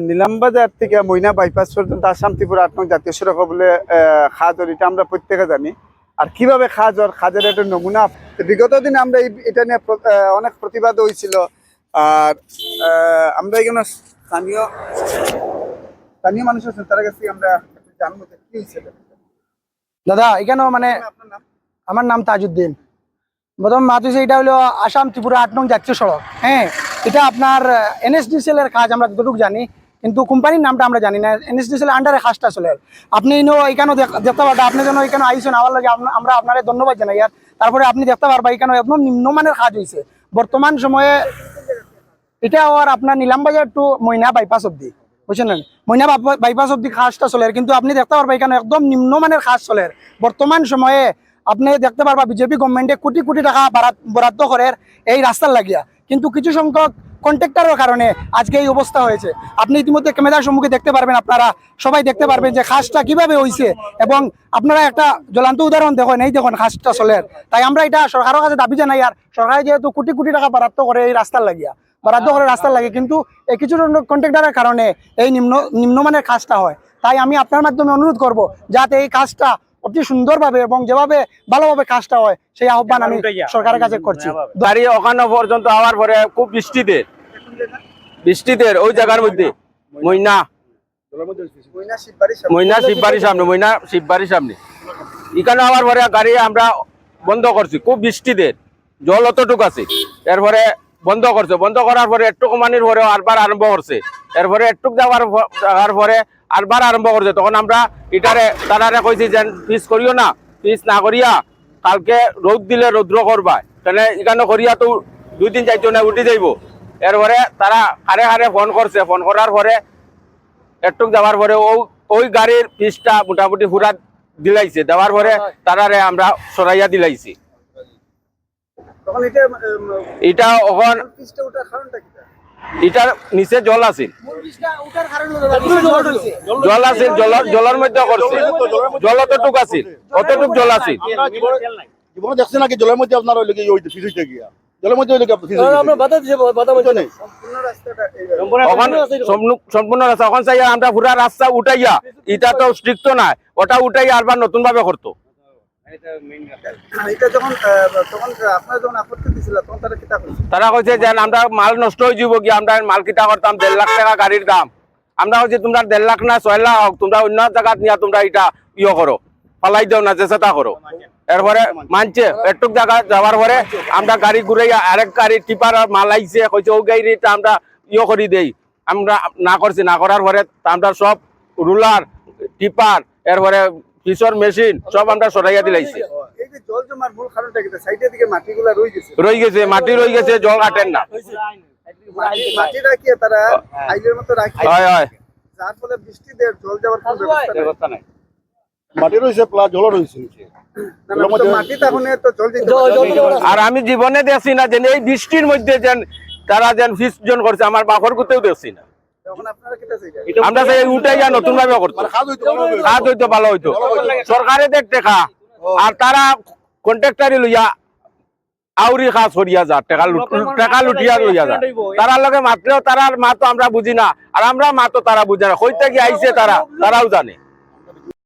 নিলামবাজার থেকে মইনা বাইপাস পর্যন্ত আসাম ত্রিপুরা ৮ নং জাতীয় সড়ক বলে খাজর, এটা আমরা প্রত্যেকে জানি। আর কিভাবে খাজের একটা নমুনা। বিগত দিনে আমরা এটা নিয়ে অনেক প্রতিবাদ হয়েছিল। আর আমরা এখানে স্থানীয় মানুষ আছেন, তার কাছে আমরা জানবো কি হয়েছিল। দাদা এখানে মানে আপনার নাম? আমার নাম তাজউদ্দিন। প্রথম মাত হয়েছে এটা হলো আসাম ত্রিপুরা ৮ নং জাতীয় সড়ক। হ্যাঁ, এটা আপনার NSDCL এর কাজ আমরা যতটুকু জানি, কিন্তু কোম্পানির নামটা আমরা জানি না। NSDCL আন্ডারে কাজটা চলে। আপনি এখানে দেখতে পারবেন, আপনি যেন এখানে আইসেন, আমার লাগে আমরা আপনার ধন্যবাদ জানাই। আর তারপরে আপনি দেখতে পারবেন এখানে একদম নিম্নমানের কাজ হয়েছে বর্তমান সময়ে। এটা আর আপনার নিলামবাজার টু মইনা বাইপাস অব্দি, বুঝছেন না? মইনা বাইপাস অব্দি কাজটা চলে, কিন্তু আপনি দেখতে পারবেন এখানে একদম নিম্নমানের কাজ চলে বর্তমান সময়ে। আপনি দেখতে পারবা বিজেপি গভর্নমেন্টে কোটি কোটি টাকা বরাদ্দ করে এই রাস্তার লাগিয়া, কিন্তু কিছু সংখ্যক কন্ট্রাক্টরের কারণে আজকে এই অবস্থা হয়েছে। আপনি ইতিমধ্যে ক্যামেরার সম্মুখে দেখতে পারবেন, আপনারা সবাই দেখতে পারবেন যে কাজটা কিভাবে হয়েছে। এবং আপনারা একটা জ্বলন্ত উদাহরণ দেখেন, এই দেখুন কাজটা চলে। তাই আমরা এটা সরকারের কাছে দাবি জানাই। আর সরকার যেহেতু কোটি কোটি টাকা বরাদ্দ করে এই রাস্তার লাগিয়া, বরাদ্দ করে রাস্তার লাগে, কিন্তু এই কিছু কন্ট্রাক্টরের কারণে এই নিম্নমানের কাজটা হয়। তাই আমি আপনার মাধ্যমে অনুরোধ করব যাতে এই কাজটা অতি সুন্দরভাবে এবং যেভাবে ভালোভাবে কাজটা হয় সেই আহ্বান আমি সরকারের কাছে করছি। গাড়ি ওখানে পর্যন্ত হওয়ার পরে খুব বৃষ্টিদের ওই জায়গার মধ্যে মইনা শিববাড়ির সামনে এখানে হওয়ার পরে গাড়ি আমরা বন্ধ করছি। খুব বৃষ্টিদের জল অতটুক আছে, এরপরে বন্ধ করছে। বন্ধ করার পরে একটু কমানির পরে আরবার আরম্ভ করছে। এরপরে একটু যাওয়ার পরে আরবার আরম্ভ করছে। তখন আমরা এটারে তারারে কইছি যে পিস করিও না, পিস না করিয়া কালকে রোদ দিলে রৌদ্র করবা, তাহলে এখানে করিয়া তো 2 দিন যাইতো না, উঠে যাইব। এরপরে তারা হারে হারে ফোন করছে। ফোন করার পরে একটু যাওয়ার পরে ওই গাড়ির পিসটা মোটামুটি পুরা দিলাইছে। দেওয়ার পরে তারারে আমরা সরাইয়া দিলাইছি। এটা ওখান এটার নিচে জল আছে, জলের মধ্যে করছে। জল অতটুক আছে, অতটুক জল আছে। জীবনে দেখছেন নাকি জলের মধ্যে আপনার জলের মধ্যে সম্পূর্ণ রাস্তা ওখান চাই আমরা পুরা রাস্তা উঠাইয়া, এটা তো স্ট্রিক্ট না, ওটা উঠাইয়া আবার নতুন ভাবে করতো। তারা কইছে যে আমরা মাল নষ্ট হয়ে যাব কি, আমরা মাল কিটা করতাম 1.5 লাখ টাকা গাড়ির দাম। আমরা কইছি তোমরা 1.5 লাখ না 6 লাখ হোক, তোমরা অন্য জায়গা নিয়ে তোমরা এটা করো, ফালাই দাও না, চেষ্টা করো। এরপরে মানছে। একটু জায়গা যাওয়ার পরে আমরা গাড়ি ঘুরাইয়া আরেক গাড়ি টিপার মাল আইছে, কইছে ওই গাড়িটা আমরা করি দেই। আমরা না করছি। না করার পরে আমরা সব রুলার টিপার এরপরে পিছর মেশিন সব আমরা সরাইয়া দিলাইছি। রয়ে গেছে, মাটি রয়ে গেছে, জল কাটেন না। আর আমি জীবনে দেখছি না যে এই বৃষ্টির মধ্যে যেন তারা যেন ফিসজন করছে, আমার বাপর কুতেও দেখছি না। আমরা উঠাইয়া নতুন ভাবে করতাম, কাজ হইতো ভালো হইতো। সরকারে দেখ টেকা, আর তারা কন্ট্রাক্টারি লইয়া আউরি কাজ করিয়া যা, টাকা লুটিয়া লইয়া যা। তারার লগে মাত্রেও তারার মা তো আমরা বুঝি না, আর আমরা মা তো তারা বুঝে না। কইতে কি আইছে তারাও জানে।